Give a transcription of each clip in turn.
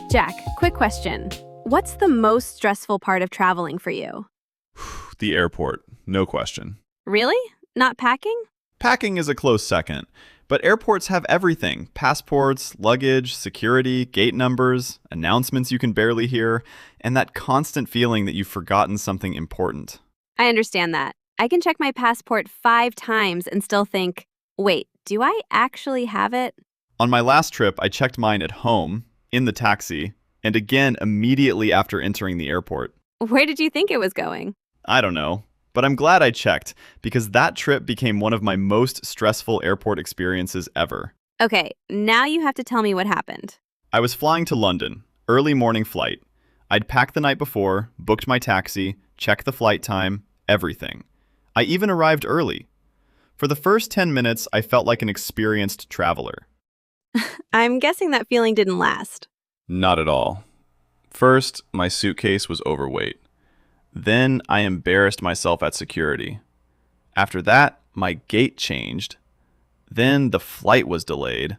Jack, quick question. What's the most stressful part of traveling for you? The airport, no question. Really? Not packing? Packing is a close second, but airports have everything: passports, luggage, security, gate numbers, announcements you can barely hear, and that constant feeling that you've forgotten something important. I understand that. I can check my passport 5 times and still think, wait, do I actually have it? On my last trip, I checked mine at home, in the taxi, and again immediately after entering the airport. Where did you think it was going? I don't know, but I'm glad I checked because that trip became one of my most stressful airport experiences ever. Okay, now you have to tell me what happened. I was flying to London, early morning flight. I'd packed the night before, booked my taxi, checked the flight time, everything. I even arrived early. For the first 10 minutes, I felt like an experienced traveler. I'm guessing that feeling didn't last. Not at all. First, my suitcase was overweight. Then, I embarrassed myself at security. After that, my gate changed. Then, the flight was delayed.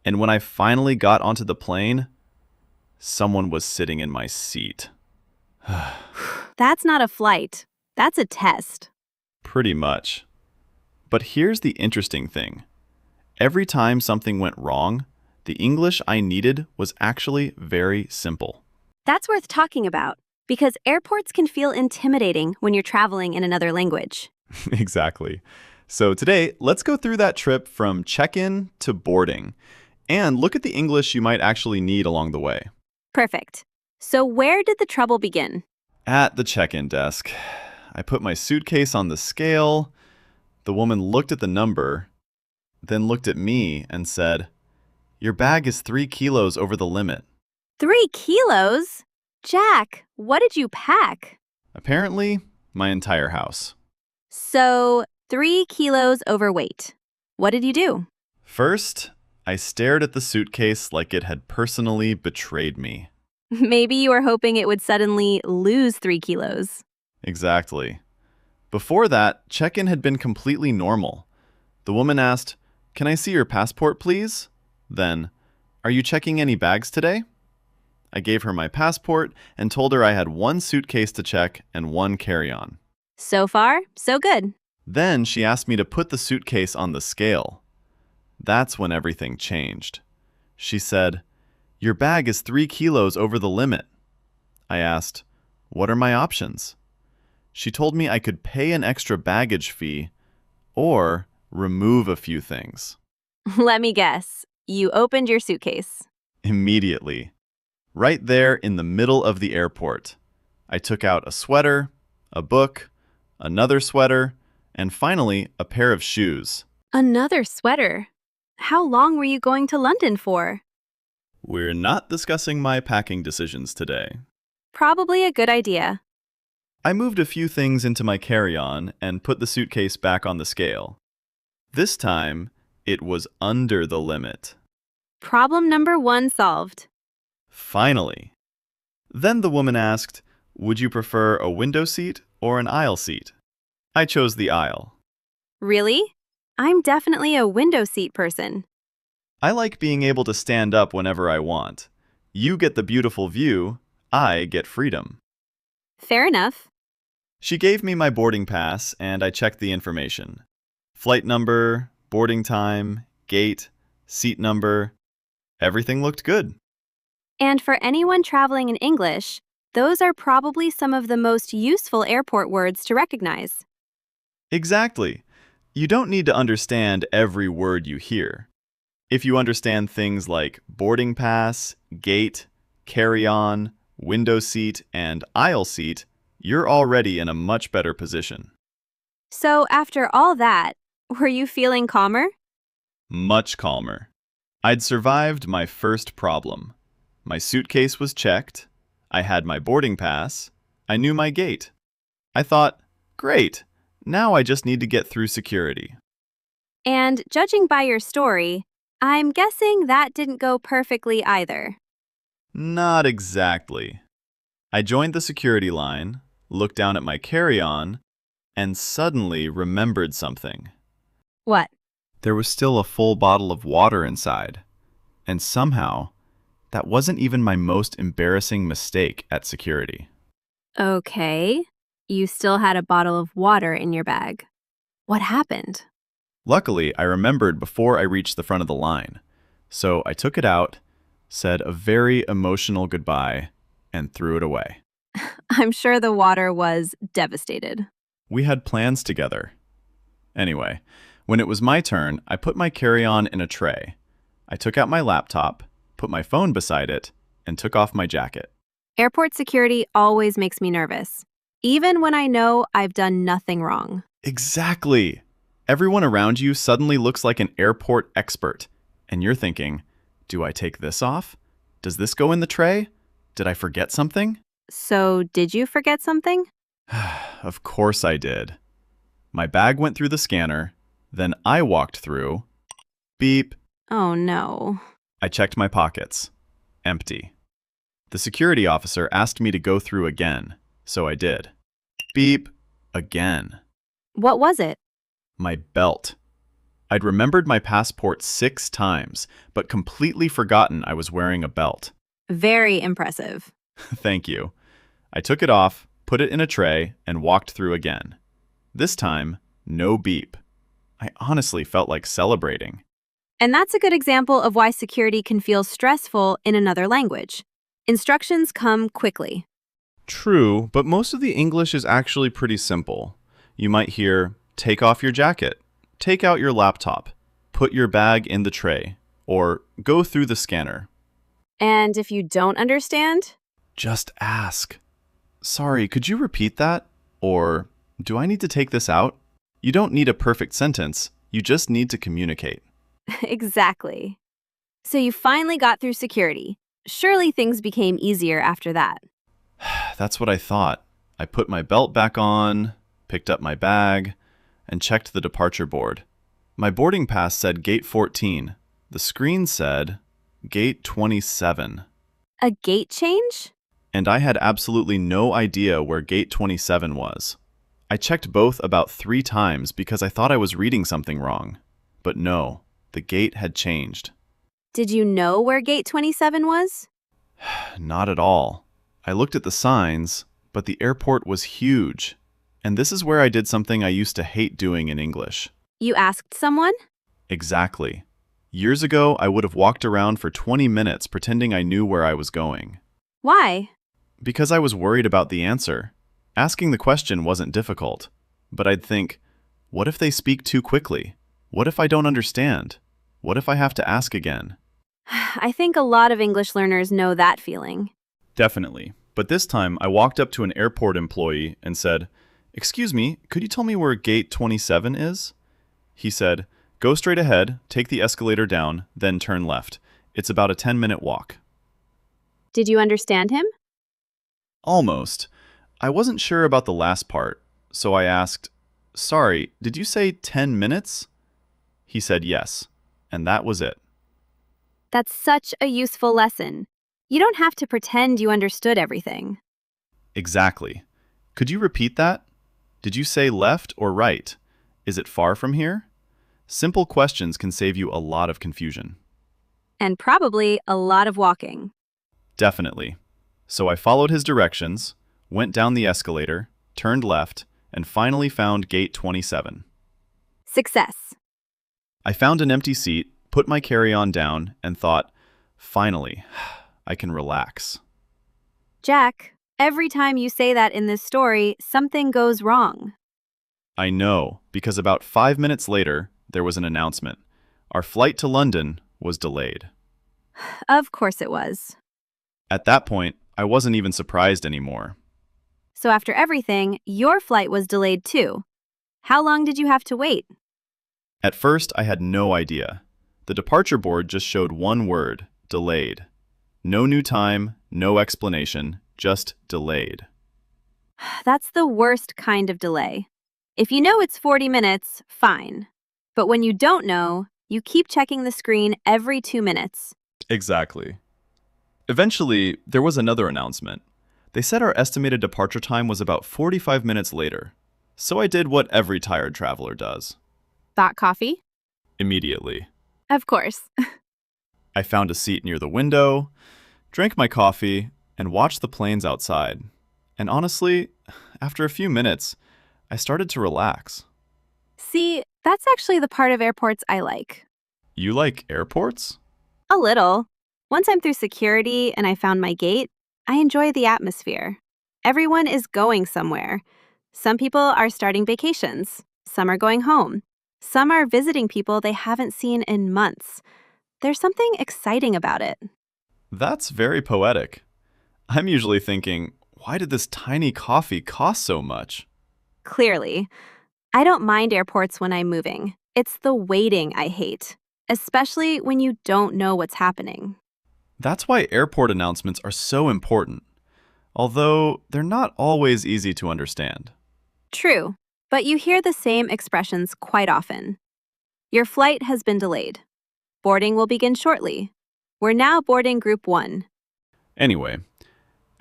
And when I finally got onto the plane, someone was sitting in my seat. That's not a flight. That's a test. Pretty much. But here's the interesting thing. Every time something went wrong, the English I needed was actually very simple. That's worth talking about because airports can feel intimidating when you're traveling in another language. Exactly. So today, let's go through that trip from check-in to boarding and look at the English you might actually need along the way. Perfect. So where did the trouble begin? At the check-in desk, I put my suitcase on the scale. The woman looked at the number, then looked at me and said, "Your bag is 3 kilos over the limit." 3 kilos? Jack, what did you pack? Apparently, my entire house. So, 3 kilos overweight. What did you do? First, I stared at the suitcase like it had personally betrayed me. Maybe you were hoping it would suddenly lose 3 kilos. Exactly. Before that, check-in had been completely normal. The woman asked, "Can I see your passport, please?" Then, "Are you checking any bags today?" I gave her my passport and told her I had 1 suitcase to check and 1 carry-on. So far, so good. Then she asked me to put the suitcase on the scale. That's when everything changed. She said, "Your bag is 3 kilos over the limit." I asked, "What are my options?" She told me I could pay an extra baggage fee or remove a few things. Let me guess. You opened your suitcase. Immediately. Right there in the middle of the airport. I took out a sweater, a book, another sweater, and finally a pair of shoes. Another sweater. How long were you going to London for? We're not discussing my packing decisions today. Probably a good idea. I moved a few things into my carry-on and put the suitcase back on the scale. This time, it was under the limit. Problem number 1 solved. Finally. Then the woman asked, "Would you prefer a window seat or an aisle seat?" I chose the aisle. Really? I'm definitely a window seat person. I like being able to stand up whenever I want. You get the beautiful view, I get freedom. Fair enough. She gave me my boarding pass and I checked the information. Flight number, boarding time, gate, seat number. Everything looked good. And for anyone traveling in English, those are probably some of the most useful airport words to recognize. Exactly. You don't need to understand every word you hear. If you understand things like boarding pass, gate, carry-on, window seat, and aisle seat, you're already in a much better position. So after all that, were you feeling calmer? Much calmer. I'd survived my first problem. My suitcase was checked. I had my boarding pass. I knew my gate. I thought, great, now I just need to get through security. And judging by your story, I'm guessing that didn't go perfectly either. Not exactly. I joined the security line, looked down at my carry-on, and suddenly remembered something. What? There was still a full bottle of water inside, and somehow That wasn't even my most embarrassing mistake at security. Okay. You still had a bottle of water in your bag. What happened? Luckily, I remembered before I reached the front of the line. So I took it out, said a very emotional goodbye, and threw it away. I'm sure the water was devastated. We had plans together. Anyway, when it was my turn, I put my carry-on in a tray. I took out my laptop, put my phone beside it, and took off my jacket. Airport security always makes me nervous, even when I know I've done nothing wrong. Exactly! Everyone around you suddenly looks like an airport expert, and you're thinking, do I take this off? Does this go in the tray? Did I forget something? So, did you forget something? Of course I did. My bag went through the scanner, then I walked through. Beep. Oh no. I checked my pockets. Empty. The security officer asked me to go through again, so I did. Beep. Again. What was it? My belt. I'd remembered my passport 6 times, but completely forgotten I was wearing a belt. Very impressive. Thank you. I took it off, put it in a tray, and walked through again. This time, no beep. I honestly felt like celebrating. And that's a good example of why security can feel stressful in another language. Instructions come quickly. True, but most of the English is actually pretty simple. You might hear, take off your jacket, take out your laptop, put your bag in the tray, or go through the scanner. And if you don't understand? Just ask. Sorry, could you repeat that? Or, do I need to take this out? You don't need a perfect sentence, you just need to communicate. Exactly. So you finally got through security. Surely things became easier after that. That's what I thought. I put my belt back on, picked up my bag, and checked the departure board. My boarding pass said Gate 14. The screen said Gate 27. A gate change? And I had absolutely no idea where Gate 27 was. I checked both about 3 times because I thought I was reading something wrong. But no, the gate had changed. Did you know where Gate 27 was? Not at all. I looked at the signs, but the airport was huge. And this is where I did something I used to hate doing in English. You asked someone? Exactly. Years ago, I would have walked around for 20 minutes pretending I knew where I was going. Why? Because I was worried about the answer. Asking the question wasn't difficult. But I'd think, what if they speak too quickly? What if I don't understand? What if I have to ask again? I think a lot of English learners know that feeling. Definitely. But this time, I walked up to an airport employee and said, "Excuse me, could you tell me where Gate 27 is?" He said, "Go straight ahead, take the escalator down, then turn left. It's about a 10-minute walk." Did you understand him? Almost. I wasn't sure about the last part, so I asked, "Sorry, did you say 10 minutes?" He said yes, and that was it. That's such a useful lesson. You don't have to pretend you understood everything. Exactly. Could you repeat that? Did you say left or right? Is it far from here? Simple questions can save you a lot of confusion. And probably a lot of walking. Definitely. So I followed his directions, went down the escalator, turned left, and finally found Gate 27. Success. I found an empty seat, put my carry-on down, and thought, finally, I can relax. Jack, every time you say that in this story, something goes wrong. I know, because about 5 minutes later, there was an announcement. Our flight to London was delayed. Of course it was. At that point, I wasn't even surprised anymore. So after everything, your flight was delayed too. How long did you have to wait? At first, I had no idea. The departure board just showed one word, delayed. No new time, no explanation, just delayed. That's the worst kind of delay. If you know it's 40 minutes, fine. But when you don't know, you keep checking the screen every 2 minutes. Exactly. Eventually, there was another announcement. They said our estimated departure time was about 45 minutes later. So I did what every tired traveler does. Thought coffee? Immediately. Of course. I found a seat near the window, drank my coffee, and watched the planes outside. And honestly, after a few minutes, I started to relax. See, that's actually the part of airports I like. You like airports? A little. Once I'm through security and I found my gate, I enjoy the atmosphere. Everyone is going somewhere. Some people are starting vacations. Some are going home. Some are visiting people they haven't seen in months. There's something exciting about it. That's very poetic. I'm usually thinking, why did this tiny coffee cost so much? Clearly, I don't mind airports when I'm moving. It's the waiting I hate, especially when you don't know what's happening. That's why airport announcements are so important, although they're not always easy to understand. True, but you hear the same expressions quite often. Your flight has been delayed. Boarding will begin shortly. We're now boarding Group 1. Anyway,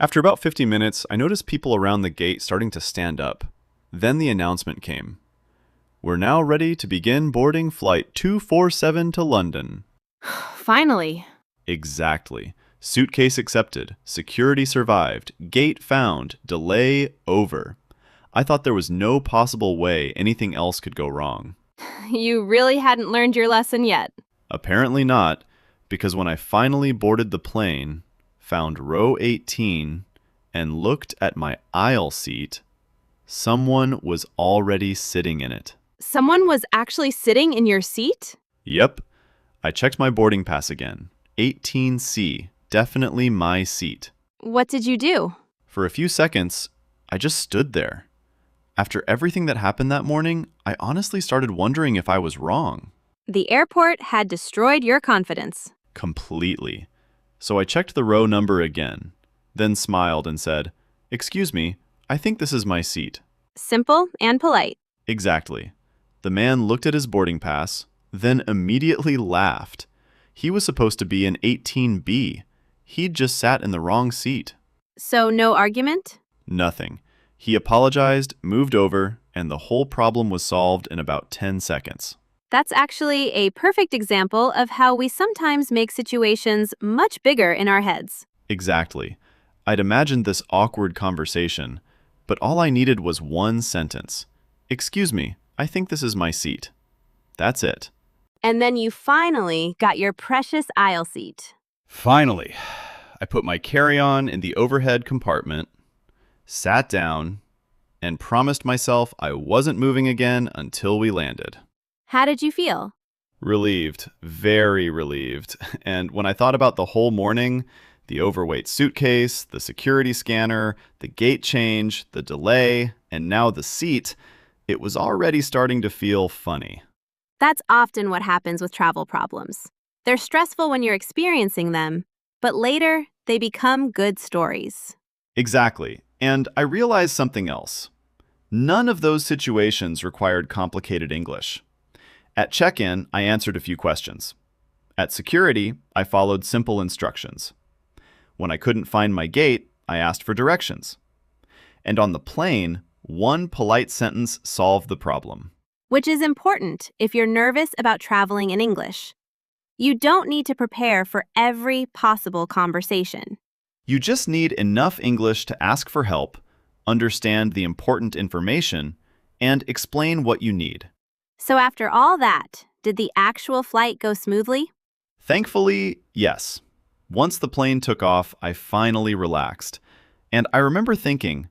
after about 50 minutes, I noticed people around the gate starting to stand up. Then the announcement came. We're now ready to begin boarding Flight 247 to London. Finally. Exactly. Suitcase accepted. Security survived. Gate found. Delay over. I thought there was no possible way anything else could go wrong. You really hadn't learned your lesson yet. Apparently not, because when I finally boarded the plane, found row 18, and looked at my aisle seat, someone was already sitting in it. Someone was actually sitting in your seat? Yep. I checked my boarding pass again. 18C, definitely my seat. What did you do? For a few seconds, I just stood there. After everything that happened that morning, I honestly started wondering if I was wrong. The airport had destroyed your confidence. Completely. So I checked the row number again, then smiled and said, "Excuse me, I think this is my seat." Simple and polite. Exactly. The man looked at his boarding pass, then immediately laughed. He was supposed to be in 18B. He'd just sat in the wrong seat. So no argument? Nothing. He apologized, moved over, and the whole problem was solved in about 10 seconds. That's actually a perfect example of how we sometimes make situations much bigger in our heads. Exactly. I'd imagined this awkward conversation, but all I needed was one sentence. "Excuse me, I think this is my seat." That's it. And then you finally got your precious aisle seat. Finally, I put my carry-on in the overhead compartment, sat down, and promised myself I wasn't moving again until we landed. How did you feel? Relieved, very relieved. And when I thought about the whole morning, the overweight suitcase, the security scanner, the gate change, the delay, and now the seat, it was already starting to feel funny. That's often what happens with travel problems. They're stressful when you're experiencing them, but later they become good stories. Exactly. And I realized something else. None of those situations required complicated English. At check-in, I answered a few questions. At security, I followed simple instructions. When I couldn't find my gate, I asked for directions. And on the plane, one polite sentence solved the problem. Which is important if you're nervous about traveling in English. You don't need to prepare for every possible conversation. You just need enough English to ask for help, understand the important information, and explain what you need. So after all that, did the actual flight go smoothly? Thankfully, yes. Once the plane took off, I finally relaxed. And I remember thinking,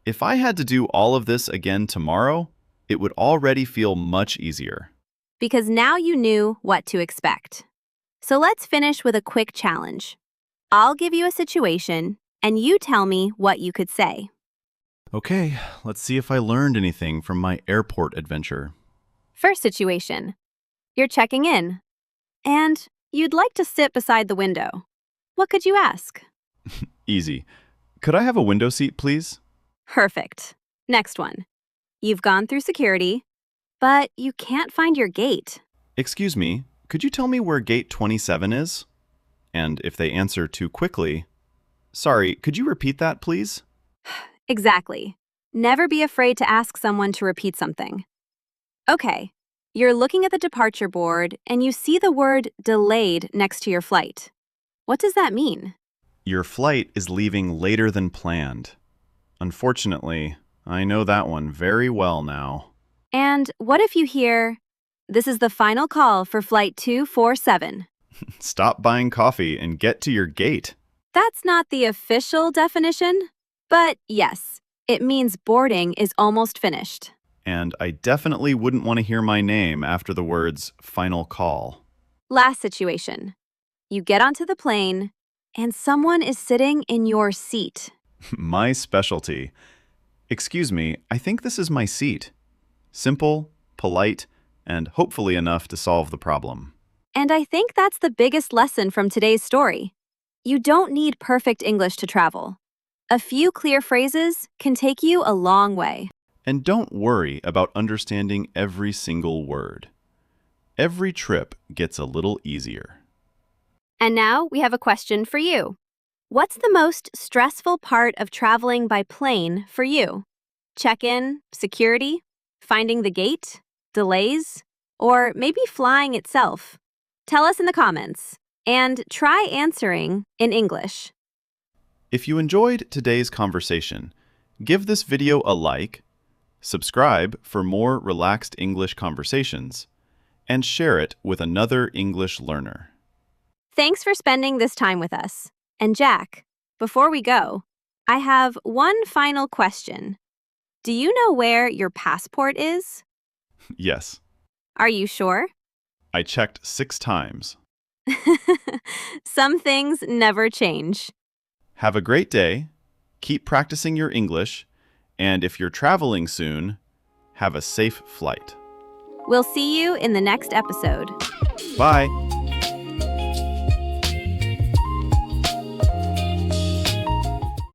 if I had to do all of this again tomorrow, it would already feel much easier. Because now you knew what to expect. So let's finish with a quick challenge. I'll give you a situation, and you tell me what you could say. Okay, let's see if I learned anything from my airport adventure. First situation. You're checking in, and you'd like to sit beside the window. What could you ask? Easy. Could I have a window seat, please? Perfect. Next one. You've gone through security, but you can't find your gate. Excuse me, could you tell me where gate 27 is? And if they answer too quickly, sorry, could you repeat that, please? Exactly. Never be afraid to ask someone to repeat something. Okay, you're looking at the departure board and you see the word delayed next to your flight. What does that mean? Your flight is leaving later than planned. Unfortunately, I know that one very well now. And what if you hear, "This is the final call for Flight 247. Stop buying coffee and get to your gate. That's not the official definition, but yes, it means boarding is almost finished. And I definitely wouldn't want to hear my name after the words final call. Last situation. You get onto the plane, and someone is sitting in your seat. My specialty. Excuse me, I think this is my seat. Simple, polite, and hopefully enough to solve the problem. And I think that's the biggest lesson from today's story. You don't need perfect English to travel. A few clear phrases can take you a long way. And don't worry about understanding every single word. Every trip gets a little easier. And now we have a question for you. What's the most stressful part of traveling by plane for you? Check-in, security, finding the gate, delays, or maybe flying itself? Tell us in the comments and try answering in English. If you enjoyed today's conversation, give this video a like, subscribe for more relaxed English conversations, and share it with another English learner. Thanks for spending this time with us. And Jack, before we go, I have one final question. Do you know where your passport is? Yes, Are you sure? I checked 6 times. Some things never change. Have a great day, keep practicing your English, and if you're traveling soon, have a safe flight. We'll see you in the next episode. Bye!